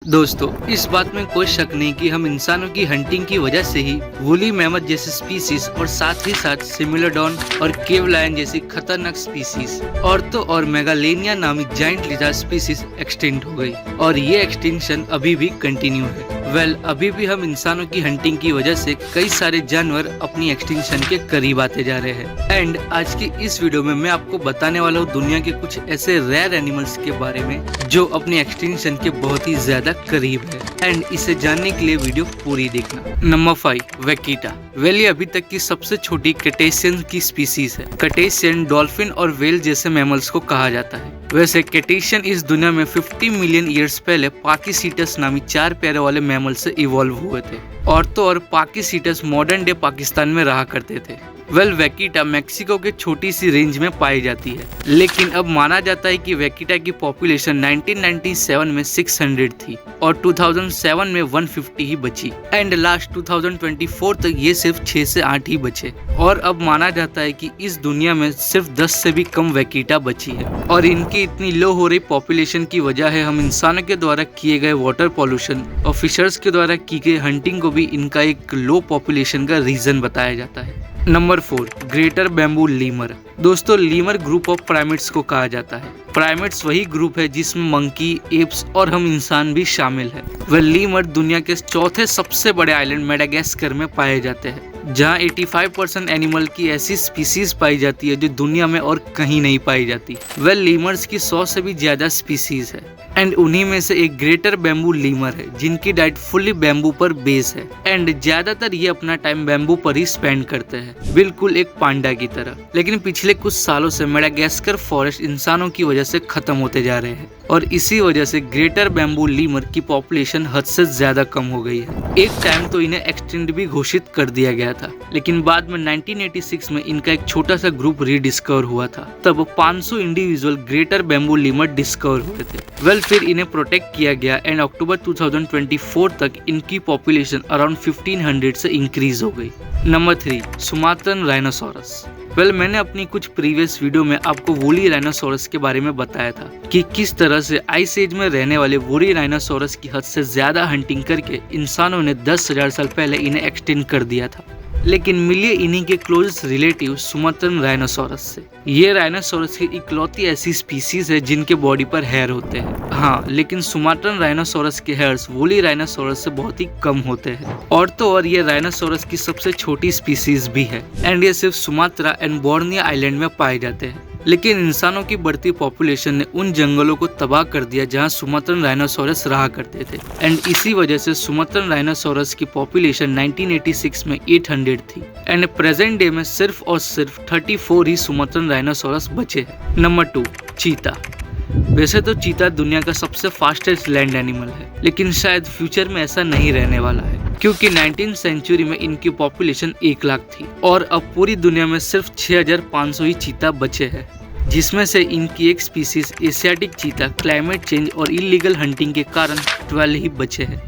दोस्तों, इस बात में कोई शक नहीं कि हम इंसानों की हंटिंग की वजह से ही वूली मैमथ जैसे स्पीसीज और साथ ही साथ सिमिलोडॉन और केव लायन जैसी खतरनाक स्पीसीज और तो और मेगालेनिया नामी जाइंट लिजार्ड स्पीसीज एक्सटिंक्ट हो गई और ये एक्सटिंक्शन अभी भी कंटिन्यू है। अभी भी हम इंसानों की हंटिंग की वजह से कई सारे जानवर अपनी एक्सटिंक्शन के करीब आते जा रहे हैं। एंड आज की इस वीडियो में मैं आपको बताने वाला हूँ दुनिया के कुछ ऐसे रेयर एनिमल्स के बारे में जो अपनी एक्सटिंक्शन के बहुत ही ज्यादा करीब है। एंड इसे जानने के लिए वीडियो पूरी देखना। नंबर 5, वेकीटा। वेल ये अभी तक की सबसे छोटी क्रेटेशियन की स्पीसीज है। क्रेटेशियन डॉल्फिन और वेल जैसे मैमल्स को कहा जाता है। वैसे क्रेटेशियन इस दुनिया में 50 मिलियन ईयर्स पहले पाकीसीटस नामी 4 पैरों वाले मैमल से इवॉल्व हुए थे और तो और पाकीसीटस मॉडर्न डे पाकिस्तान में रहा करते थे। वेकीटा मैक्सिको के छोटी सी रेंज में पाई जाती है, लेकिन अब माना जाता है कि वेकीटा की पॉपुलेशन 1997 में 600 थी और 2007 में 150 ही बची एंड लास्ट 2024 तक ये सिर्फ 6 से 8 ही बचे और अब माना जाता है कि इस दुनिया में सिर्फ 10 से भी कम वेकीटा बची है। और इनकी इतनी लो हो रही पॉपुलेशन की वजह है हम इंसानों के द्वारा किए गए वाटर पॉल्यूशन और फिशर्स के द्वारा की गई हंटिंग को भी इनका एक लो पॉपुलेशन का रीजन बताया जाता है। Number 4, greater bamboo lemur. दोस्तों, लीमर ग्रुप ऑफ प्राइमेट्स को कहा जाता है। प्राइमेट्स वही ग्रुप है जिसमें मंकी, एप्स और हम इंसान भी शामिल है। वह लीमर दुनिया के चौथे सबसे बड़े आइलैंड मेडागास्कर में पाए जाते हैं, जहां 85% एनिमल की ऐसी स्पीसीज पाई जाती है जो दुनिया में और कहीं नहीं पाई जाती। वह लीमर्स की 100 से भी ज्यादा स्पीसीज है एंड उन्हीं में से एक ग्रेटर बैम्बू लीमर है जिनकी डाइट फुल्ली बैम्बू पर बेस है एंड ज्यादातर ये अपना टाइम बैम्बू पर ही स्पेंड करते हैं, बिल्कुल एक पांडा की तरह। लेकिन पिछले कुछ सालों से मेडागास्कर फॉरेस्ट इंसानों की वजह से खत्म होते जा रहे हैं और इसी वजह से ग्रेटर बैम्बू लीमर की पॉपुलेशन हद से ज्यादा कम हो गई है। एक टाइम तो इन्हें एक्सटिंक्ट भी घोषित कर दिया गया था, लेकिन बाद में 1986 में इनका एक छोटा सा ग्रुप रीडिस्कवर हुआ था। तब 500 individual greater bamboo lemur discover हुए थे। फिर इन्हें प्रोटेक्ट किया गया एंड अक्टूबर 2024 तक इनकी पॉपुलेशन अराउंड 1500 से इंक्रीज हो गई। Number 3, Sumatran rhinoceros. मैंने अपनी कुछ प्रीवियस वीडियो में आपको वूली राइनोसोरस के बारे में बताया था कि किस तरह से आइस एज में रहने वाले वूली राइनोसोरस की हद से ज्यादा हंटिंग करके इंसानों ने 10,000 साल पहले इन्हें एक्सटिंक्ट कर दिया था, लेकिन मिलिए इन्हीं के क्लोजेस्ट रिलेटिव सुमात्रन राइनोसोरस से। ये राइनोसोरस की इकलौती ऐसी स्पीसीज है जिनके बॉडी पर हेयर होते हैं। हाँ, लेकिन सुमात्रन राइनोसोरस के हेयर्स वूली राइनोसोरस से बहुत ही कम होते हैं और तो और ये राइनोसोरस की सबसे छोटी स्पीसीज भी है एंड ये सिर्फ सुमात्रा एंड बोर्नियो आइलैंड में पाए जाते हैं। लेकिन इंसानों की बढ़ती पॉपुलेशन ने उन जंगलों को तबाह कर दिया जहां सुमात्रन राइनोसोरस रहा करते थे एंड इसी वजह से सुमात्रन राइनोसोरस की पॉपुलेशन 1986 में 800 थी एंड प्रेजेंट डे में सिर्फ और सिर्फ 34 ही सुमात्रन राइनोसोरस बचे हैं। नंबर 2, चीता। वैसे तो चीता दुनिया का सबसे फास्टेस्ट लैंड एनिमल है, लेकिन शायद फ्यूचर में ऐसा नहीं रहने वाला है क्योंकि 19th सेंचुरी में इनकी पॉपुलेशन 1 लाख थी और अब पूरी दुनिया में सिर्फ 6500 ही चीता बचे हैं, जिसमें से इनकी एक species Asiatic cheetah climate change और इलीगल हंटिंग के कारण 12 ही बचे हैं,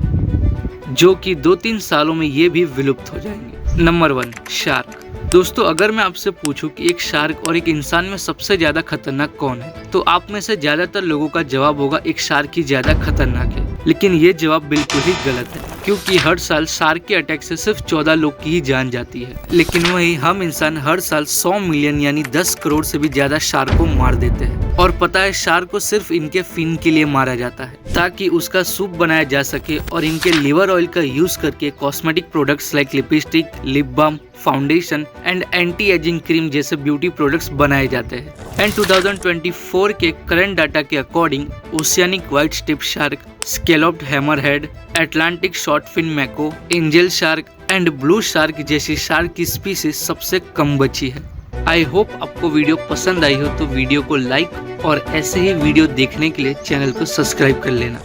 जो कि 2-3 सालों में ये भी विलुप्त हो जाएंगे। Number 1, shark. दोस्तों, अगर मैं आपसे पूछूं कि एक शार्क और एक इंसान में सबसे ज्यादा खतरनाक कौन है, तो आप में से ज्यादातर लोगों का जवाब होगा एक शार्क ही ज्यादा खतरनाक है। लेकिन ये जवाब बिल्कुल ही गलत है क्योंकि हर साल शार्क के अटैक से सिर्फ 14 लोग की ही जान जाती है, लेकिन वही हम इंसान हर साल 100 मिलियन यानी 10 करोड़ से भी ज्यादा शार्क को मार देते हैं। और पता है, शार्क को सिर्फ इनके फिन के लिए मारा जाता है ताकि उसका सूप बनाया जा सके और इनके लिवर ऑयल का यूज करके cosmetic products like lipstick, lip balm, foundation and anti ageing cream जैसे ब्यूटी प्रोडक्ट्स बनाए जाते हैं। एंड 2024 के करंट डाटा के according oceanic white strip shark, scalloped hammerhead, Atlantic short fin mako, angel shark and blue shark जैसी shark की species सबसे कम बची है। आई होप आपको वीडियो पसंद आई हो तो वीडियो को लाइक और ऐसे ही वीडियो देखने के लिए चैनल को सब्सक्राइब कर लेना।